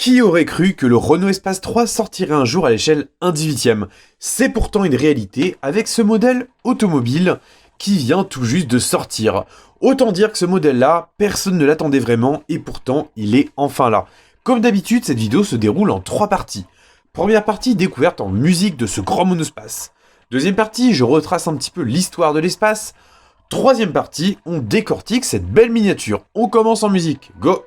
Qui aurait cru que le Renault Espace 3 sortirait un jour à l'échelle 1/18? C'est pourtant une réalité avec ce modèle automobile qui vient tout juste de sortir. Autant dire que ce modèle-là, personne ne l'attendait vraiment et pourtant il est enfin là. Comme d'habitude, cette vidéo se déroule en 3 parties. Première partie, découverte en musique de ce grand monospace. Deuxième partie, je retrace un petit peu l'histoire de l'espace. Troisième partie, on décortique cette belle miniature. On commence en musique, go!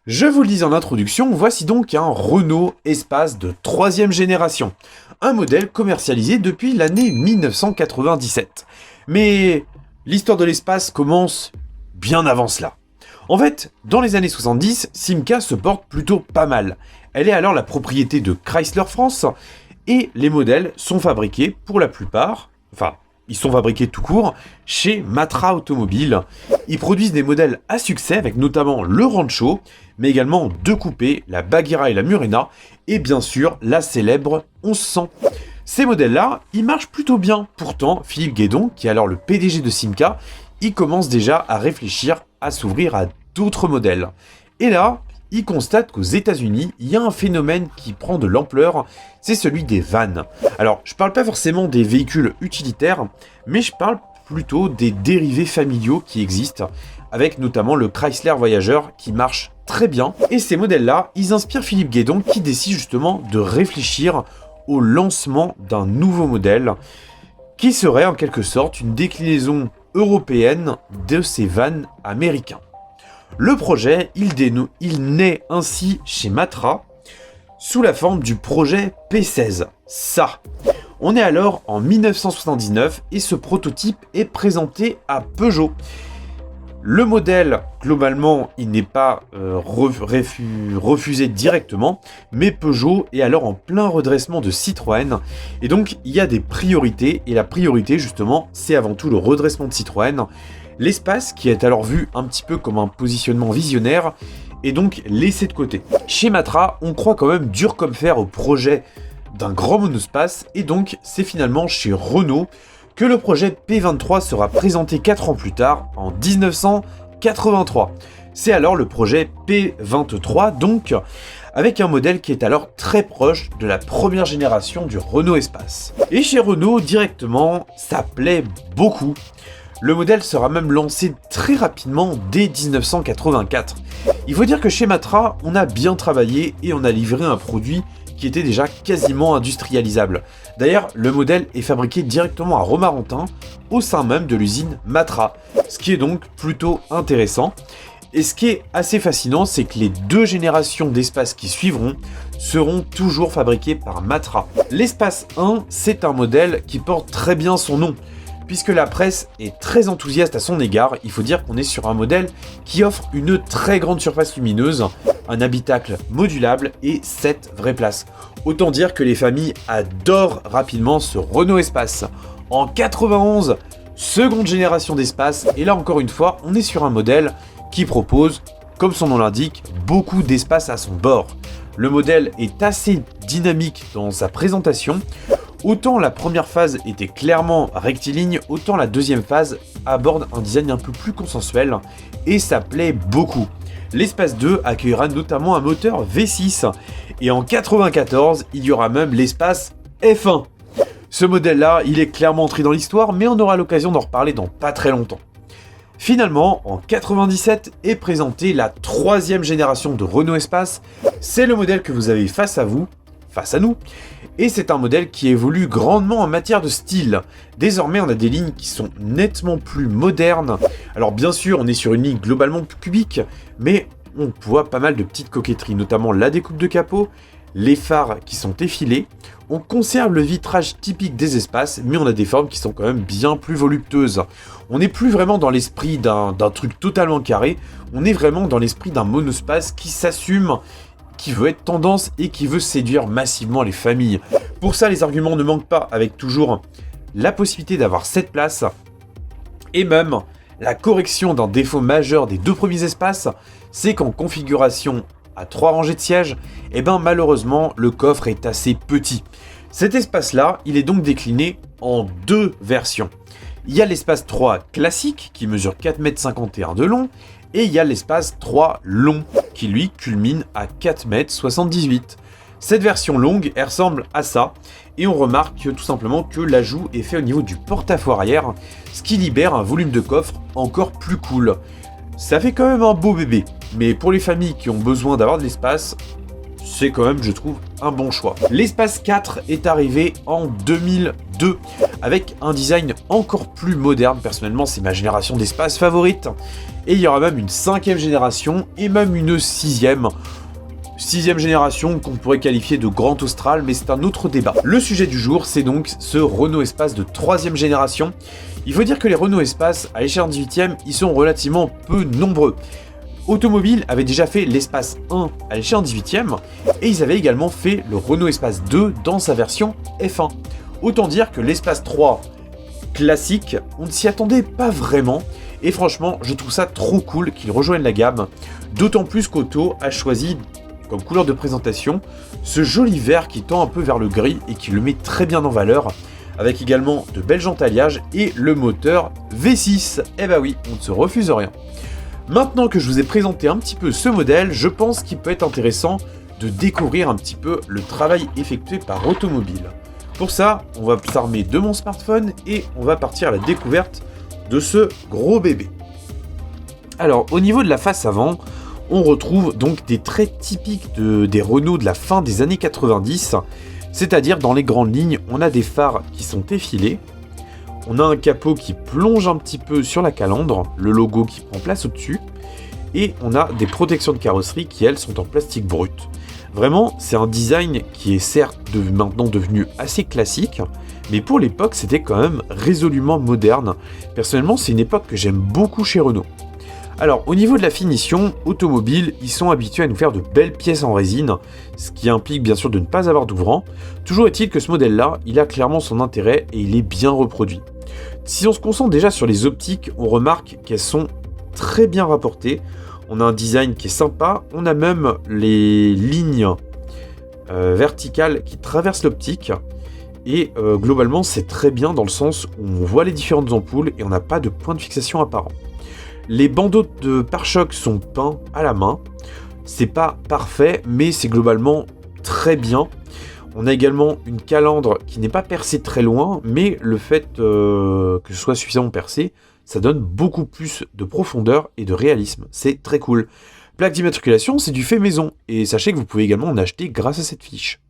Je vous le dis en introduction, voici donc un Renault Espace de 3e génération. Un modèle commercialisé depuis l'année 1997. Mais l'histoire de l'espace commence bien avant cela. En fait, dans les années 70, Simca se porte plutôt pas mal. Elle est alors la propriété de Chrysler France et les modèles sont fabriqués pour la plupart, ils sont fabriqués tout court chez Matra Automobile. Ils produisent des modèles à succès avec notamment le Rancho, mais également deux coupés, la Bagheera et la Murena, et bien sûr la célèbre 1100. Ces modèles-là, ils marchent plutôt bien. Pourtant, Philippe Guédon, qui est alors le PDG de Simca, il commence déjà à réfléchir à s'ouvrir à d'autres modèles. Et là, il constate qu'aux États-Unis, il y a un phénomène qui prend de l'ampleur, c'est celui des vannes. Alors, je parle pas forcément des véhicules utilitaires, mais je parle plutôt des dérivés familiaux qui existent, avec notamment le Chrysler Voyager qui marche très bien. Et ces modèles-là, ils inspirent Philippe Guédon qui décide justement de réfléchir au lancement d'un nouveau modèle qui serait en quelque sorte une déclinaison européenne de ces vannes américains. Le projet, il naît ainsi chez Matra sous la forme du projet P16. Ça, on est alors en 1979 et ce prototype est présenté à Peugeot. Le modèle, globalement, il n'est pas refusé directement, mais Peugeot est alors en plein redressement de Citroën. Et donc, il y a des priorités, et la priorité, justement, c'est avant tout le redressement de Citroën. L'espace, qui est alors vu un petit peu comme un positionnement visionnaire, est donc laissé de côté. Chez Matra, on croit quand même dur comme fer au projet d'un grand monospace, et donc c'est finalement chez Renault que le projet P23 sera présenté 4 ans plus tard, en 1983. C'est alors le projet P23, donc avec un modèle qui est alors très proche de la première génération du Renault Espace. Et chez Renault, directement, ça plaît beaucoup. Le modèle sera même lancé très rapidement dès 1984. Il faut dire que chez Matra, on a bien travaillé et on a livré un produit qui était déjà quasiment industrialisable. D'ailleurs, le modèle est fabriqué directement à Romorantin, au sein même de l'usine Matra, ce qui est donc plutôt intéressant. Et ce qui est assez fascinant, c'est que les 2 générations d'Espace qui suivront seront toujours fabriquées par Matra. L'Espace 1, c'est un modèle qui porte très bien son nom, puisque la presse est très enthousiaste à son égard. Il faut dire qu'on est sur un modèle qui offre une très grande surface lumineuse, un habitacle modulable et 7 vraies places. Autant dire que les familles adorent rapidement ce Renault Espace. En 91, seconde génération d'Espace, et là encore une fois, on est sur un modèle qui propose, comme son nom l'indique, beaucoup d'espace à son bord. Le modèle est assez dynamique dans sa présentation. Autant la première phase était clairement rectiligne, autant la deuxième phase aborde un design un peu plus consensuel et ça plaît beaucoup. L'Espace 2 accueillera notamment un moteur V6 et en 94, il y aura même l'Espace F1. Ce modèle-là, il est clairement entré dans l'histoire, mais on aura l'occasion d'en reparler dans pas très longtemps. Finalement, en 97 est présentée la troisième génération de Renault Espace. C'est le modèle que vous avez face à vous, face à nous, et c'est un modèle qui évolue grandement en matière de style. Désormais, on a des lignes qui sont nettement plus modernes. Alors bien sûr, on est sur une ligne globalement plus cubique, mais on voit pas mal de petites coquetteries, notamment la découpe de capot, les phares qui sont effilés. On conserve le vitrage typique des espaces, mais on a des formes qui sont quand même bien plus voluptueuses. On n'est plus vraiment dans l'esprit d'un truc totalement carré, on est vraiment dans l'esprit d'un monospace qui s'assume, qui veut être tendance et qui veut séduire massivement les familles. Pour ça, les arguments ne manquent pas, avec toujours la possibilité d'avoir 7 places, et même la correction d'un défaut majeur des deux premiers espaces, c'est qu'en configuration à 3 rangées de sièges, et ben malheureusement le coffre est assez petit. Cet espace-là, il est donc décliné en deux versions. Il y a l'espace 3 classique qui mesure 4,51 m de long, et il y a l'espace 3 long qui lui culmine à 4,78 m. Cette version longue, elle ressemble à ça, et on remarque tout simplement que l'ajout est fait au niveau du porte-à-faux arrière, ce qui libère un volume de coffre encore plus cool. Ça fait quand même un beau bébé, mais pour les familles qui ont besoin d'avoir de l'espace, c'est quand même, je trouve, un bon choix. L'espace 4 est arrivé en 2002, avec un design encore plus moderne. Personnellement, c'est ma génération d'espace favorite. Et il y aura même une 5e génération, et même une 6e. 6e génération qu'on pourrait qualifier de Grand Austral, mais c'est un autre débat. Le sujet du jour, c'est donc ce Renault Espace de 3e génération. Il faut dire que les Renault Espace à l'échelle 18e, ils sont relativement peu nombreux. Automobile avait déjà fait l'Espace 1 à l'échelle 18e, et ils avaient également fait le Renault Espace 2 dans sa version F1. Autant dire que l'Espace 3 classique, on ne s'y attendait pas vraiment, et franchement, je trouve ça trop cool qu'ils rejoignent la gamme, d'autant plus qu'Auto a choisi comme couleur de présentation ce joli vert qui tend un peu vers le gris et qui le met très bien en valeur, avec également de belles jantes alliages et le moteur V6. Eh bah oui, on ne se refuse rien. Maintenant que je vous ai présenté un petit peu ce modèle, je pense qu'il peut être intéressant de découvrir un petit peu le travail effectué par Automobile. Pour ça, on va s'armer de mon smartphone et on va partir à la découverte de ce gros bébé. Alors, au niveau de la face avant, on retrouve donc des traits typiques des Renault de la fin des années 90, c'est-à-dire dans les grandes lignes, on a des phares qui sont effilés, on a un capot qui plonge un petit peu sur la calandre, le logo qui prend place au-dessus, et on a des protections de carrosserie qui, elles, sont en plastique brut. Vraiment, c'est un design qui est certes maintenant devenu assez classique, mais pour l'époque, c'était quand même résolument moderne. Personnellement, c'est une époque que j'aime beaucoup chez Renault. Alors, au niveau de la finition, Automobile, ils sont habitués à nous faire de belles pièces en résine, ce qui implique bien sûr de ne pas avoir d'ouvrant. Toujours est-il que ce modèle-là, il a clairement son intérêt et il est bien reproduit. Si on se concentre déjà sur les optiques, on remarque qu'elles sont très bien rapportées. On a un design qui est sympa, on a même les lignes verticales qui traversent l'optique. Et globalement, c'est très bien dans le sens où on voit les différentes ampoules et on n'a pas de point de fixation apparent. Les bandeaux de pare-choc sont peints à la main. C'est pas parfait, mais c'est globalement très bien. On a également une calandre qui n'est pas percée très loin, mais le fait que ce soit suffisamment percé, ça donne beaucoup plus de profondeur et de réalisme. C'est très cool. Plaque d'immatriculation, c'est du fait maison, et sachez que vous pouvez également en acheter grâce à cette fiche.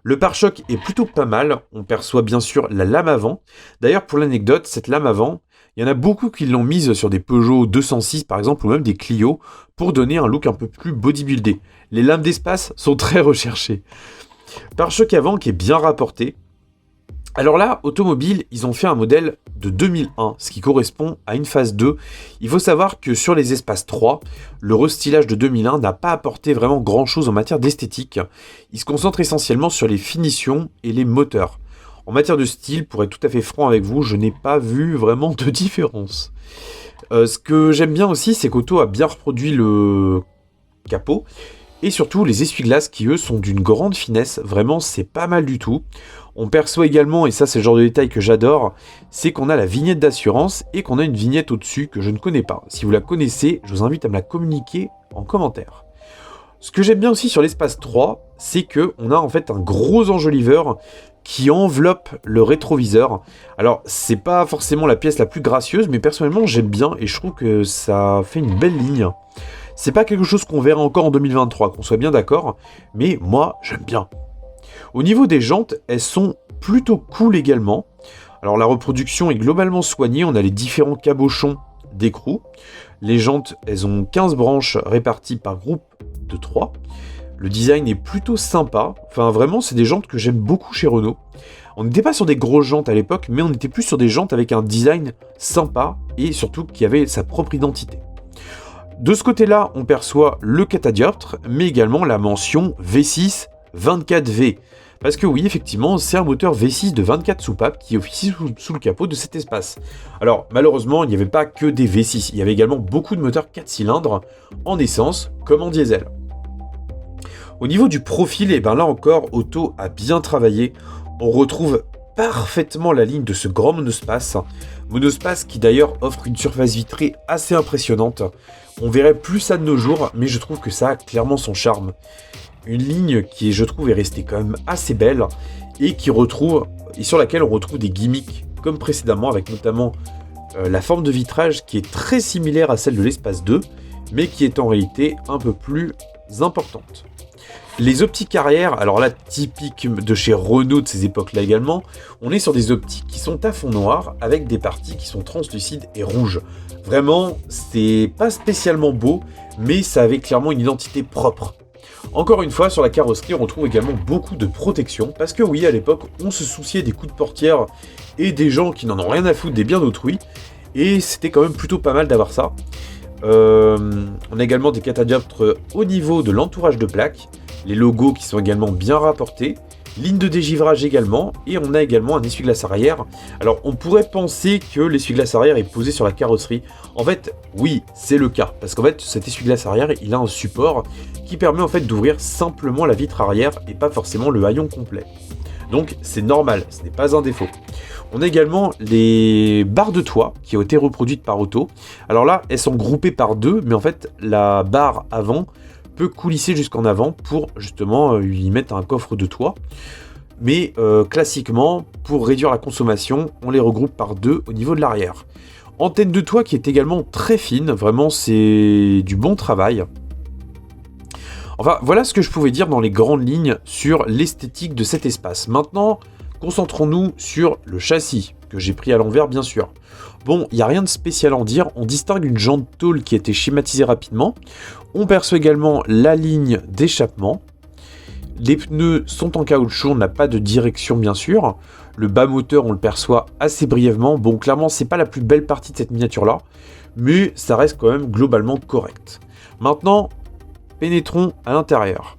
Le pare-choc est plutôt pas mal, on perçoit bien sûr la lame avant. D'ailleurs, pour l'anecdote, cette lame avant, il y en a beaucoup qui l'ont mise sur des Peugeot 206 par exemple, ou même des Clio, pour donner un look un peu plus bodybuildé. Les lames d'espace sont très recherchées. Pare-choc avant qui est bien rapporté. Alors là, Automobile, ils ont fait un modèle de 2001, ce qui correspond à une phase 2. Il faut savoir que sur les espaces 3, le restylage de 2001 n'a pas apporté vraiment grand-chose en matière d'esthétique. Il se concentre essentiellement sur les finitions et les moteurs. En matière de style, pour être tout à fait franc avec vous, je n'ai pas vu vraiment de différence. Ce que j'aime bien aussi, c'est qu'Auto a bien reproduit le capot. Et surtout, les essuie-glaces qui, eux, sont d'une grande finesse. Vraiment, c'est pas mal du tout. On perçoit également, et ça c'est le genre de détail que j'adore, c'est qu'on a la vignette d'assurance et qu'on a une vignette au-dessus que je ne connais pas. Si vous la connaissez, je vous invite à me la communiquer en commentaire. Ce que j'aime bien aussi sur l'espace 3, c'est qu'on a en fait un gros enjoliveur qui enveloppe le rétroviseur. Alors, c'est pas forcément la pièce la plus gracieuse, mais personnellement, j'aime bien et je trouve que ça fait une belle ligne. C'est pas quelque chose qu'on verra encore en 2023, qu'on soit bien d'accord, mais moi, j'aime bien. Au niveau des jantes, elles sont plutôt cool également. Alors, la reproduction est globalement soignée, on a les différents cabochons d'écrou. Les jantes, elles ont 15 branches réparties par groupe de 3. Le design est plutôt sympa. Enfin, vraiment, c'est des jantes que j'aime beaucoup chez Renault. On n'était pas sur des grosses jantes à l'époque, mais on était plus sur des jantes avec un design sympa et surtout qui avait sa propre identité. De ce côté-là, on perçoit le catadioptre, mais également la mention V6 24V. Parce que oui, effectivement, c'est un moteur V6 de 24 soupapes qui officie sous le capot de cet espace. Alors, malheureusement, il n'y avait pas que des V6, il y avait également beaucoup de moteurs 4 cylindres, en essence comme en diesel. Au niveau du profil, et bien là encore, Auto a bien travaillé. On retrouve parfaitement la ligne de ce grand monospace. Monospace qui d'ailleurs offre une surface vitrée assez impressionnante. On verrait plus ça de nos jours, mais je trouve que ça a clairement son charme. Une ligne qui, je trouve, est restée quand même assez belle et sur laquelle on retrouve des gimmicks comme précédemment, avec notamment la forme de vitrage qui est très similaire à celle de l'Espace 2, mais qui est en réalité un peu plus importante. Les optiques arrière, alors là, typique de chez Renault de ces époques-là également, on est sur des optiques qui sont à fond noir avec des parties qui sont translucides et rouges. Vraiment, c'est pas spécialement beau, mais ça avait clairement une identité propre. Encore une fois, sur la carrosserie, on retrouve également beaucoup de protection, parce que oui, à l'époque, on se souciait des coups de portière et des gens qui n'en ont rien à foutre des biens d'autrui, et c'était quand même plutôt pas mal d'avoir ça. On a également des catadioptres au niveau de l'entourage de plaques, les logos qui sont également bien rapportés, ligne de dégivrage également, et on a également un essuie-glace arrière. Alors on pourrait penser que l'essuie-glace arrière est posé sur la carrosserie. En fait, oui, c'est le cas, parce qu'en fait cet essuie-glace arrière, il a un support qui permet en fait d'ouvrir simplement la vitre arrière et pas forcément le haillon complet. Donc c'est normal, ce n'est pas un défaut. On a également les barres de toit qui ont été reproduites par Auto. Alors là, elles sont groupées par deux, mais en fait, la barre avant peut coulisser jusqu'en avant pour justement y mettre un coffre de toit. Mais classiquement, pour réduire la consommation, on les regroupe par deux au niveau de l'arrière. Antenne de toit qui est également très fine, vraiment c'est du bon travail. Enfin, voilà ce que je pouvais dire dans les grandes lignes sur l'esthétique de cet espace. Maintenant, concentrons-nous sur le châssis, que j'ai pris à l'envers bien sûr. Bon, il n'y a rien de spécial à en dire, on distingue une jante tôle qui a été schématisée rapidement, on perçoit également la ligne d'échappement, les pneus sont en caoutchouc, on n'a pas de direction bien sûr, le bas moteur on le perçoit assez brièvement, bon clairement c'est pas la plus belle partie de cette miniature là, mais ça reste quand même globalement correct. Maintenant, pénétrons à l'intérieur.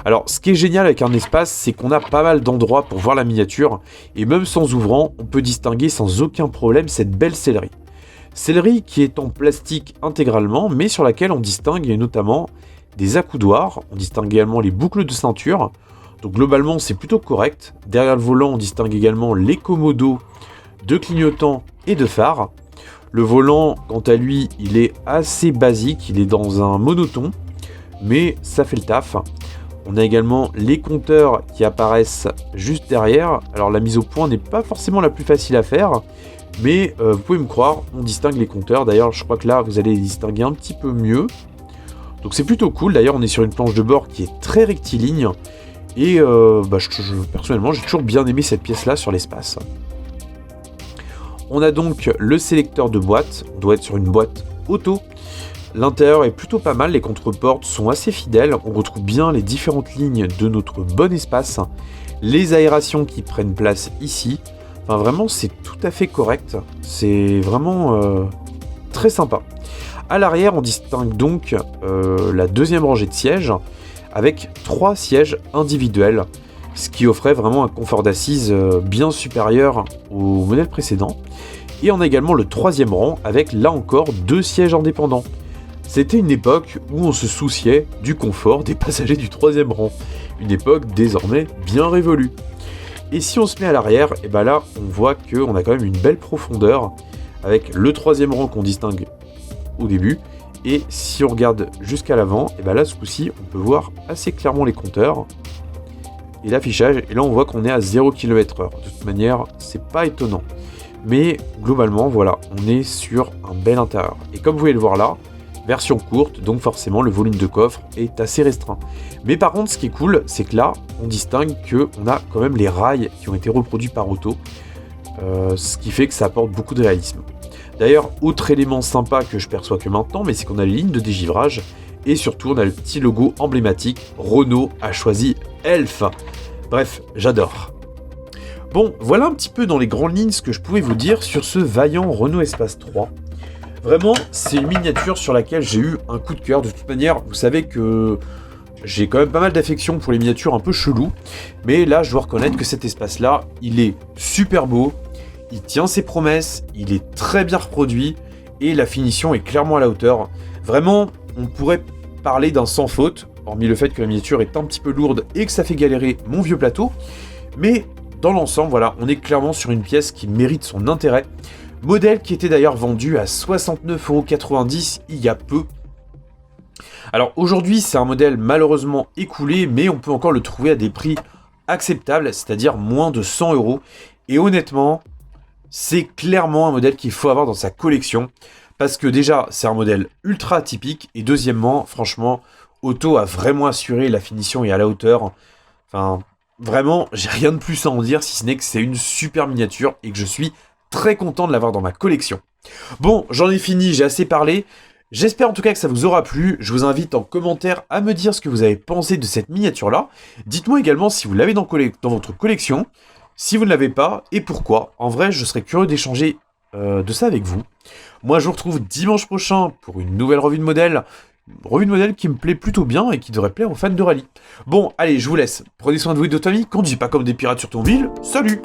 Alors, ce qui est génial avec un espace, c'est qu'on a pas mal d'endroits pour voir la miniature, et même sans ouvrant, on peut distinguer sans aucun problème cette belle sellerie. Sellerie qui est en plastique intégralement, mais sur laquelle on distingue notamment des accoudoirs, on distingue également les boucles de ceinture, donc globalement c'est plutôt correct. Derrière le volant, on distingue également les commodos de clignotants et de phares. Le volant, quant à lui, il est assez basique, il est dans un monotone, mais ça fait le taf. On a également les compteurs qui apparaissent juste derrière. Alors la mise au point n'est pas forcément la plus facile à faire, mais vous pouvez me croire, on distingue les compteurs. D'ailleurs, je crois que là, vous allez les distinguer un petit peu mieux. Donc c'est plutôt cool. D'ailleurs, on est sur une planche de bord qui est très rectiligne. Et personnellement, j'ai toujours bien aimé cette pièce-là sur l'espace. On a donc le sélecteur de boîte. On doit être sur une boîte auto. L'intérieur est plutôt pas mal, les contreportes sont assez fidèles, on retrouve bien les différentes lignes de notre bon espace, les aérations qui prennent place ici, enfin vraiment c'est tout à fait correct, c'est vraiment très sympa. À l'arrière on distingue donc la deuxième rangée de sièges avec 3 sièges individuels, ce qui offrait vraiment un confort d'assise bien supérieur au modèle précédent. Et on a également le 3e rang avec là encore 2 sièges indépendants. C'était une époque où on se souciait du confort des passagers du 3e rang. Une époque désormais bien révolue. Et si on se met à l'arrière, et ben là on voit qu'on a quand même une belle profondeur avec le 3e rang qu'on distingue au début. Et si on regarde jusqu'à l'avant, et ben là ce coup-ci on peut voir assez clairement les compteurs. et l'affichage, et là on voit qu'on est à 0 km/h. De toute manière, c'est pas étonnant. Mais globalement, voilà, on est sur un bel intérieur. Et comme vous pouvez le voir là, version courte, donc forcément le volume de coffre est assez restreint. Mais par contre, ce qui est cool, c'est que là, on distingue qu'on a quand même les rails qui ont été reproduits par Auto, ce qui fait que ça apporte beaucoup de réalisme. D'ailleurs, autre élément sympa que je perçois que maintenant, mais c'est qu'on a les lignes de dégivrage, et surtout on a le petit logo emblématique, Renault a choisi Elf. Bref, j'adore. Bon, voilà un petit peu dans les grandes lignes ce que je pouvais vous dire sur ce vaillant Renault Espace 3. Vraiment, c'est une miniature sur laquelle j'ai eu un coup de cœur. De toute manière, vous savez que j'ai quand même pas mal d'affection pour les miniatures un peu cheloues. Mais là, je dois reconnaître que cet espace-là, il est super beau. Il tient ses promesses, il est très bien reproduit. Et la finition est clairement à la hauteur. Vraiment, on pourrait parler d'un sans faute, hormis le fait que la miniature est un petit peu lourde et que ça fait galérer mon vieux plateau. Mais dans l'ensemble, voilà, on est clairement sur une pièce qui mérite son intérêt. Modèle qui était d'ailleurs vendu à 69,90 € il y a peu. Alors aujourd'hui, c'est un modèle malheureusement écoulé, mais on peut encore le trouver à des prix acceptables, c'est-à-dire moins de 100 €. Et honnêtement, c'est clairement un modèle qu'il faut avoir dans sa collection, parce que déjà, c'est un modèle ultra atypique, et deuxièmement, franchement, Auto a vraiment assuré, la finition est à la hauteur. Enfin, vraiment, j'ai rien de plus à en dire, si ce n'est que c'est une super miniature, et que je suis très content de l'avoir dans ma collection. Bon, j'en ai fini, j'ai assez parlé. J'espère en tout cas que ça vous aura plu. Je vous invite en commentaire à me dire ce que vous avez pensé de cette miniature-là. Dites-moi également si vous l'avez dans votre collection, si vous ne l'avez pas, et pourquoi. En vrai, je serais curieux d'échanger de ça avec vous. Moi, je vous retrouve dimanche prochain pour une nouvelle revue de modèle. Une revue de modèle qui me plaît plutôt bien et qui devrait plaire aux fans de rallye. Bon, allez, je vous laisse. Prenez soin de vous et de votre famille. Conduisez pas comme des pirates sur ton ville. Salut!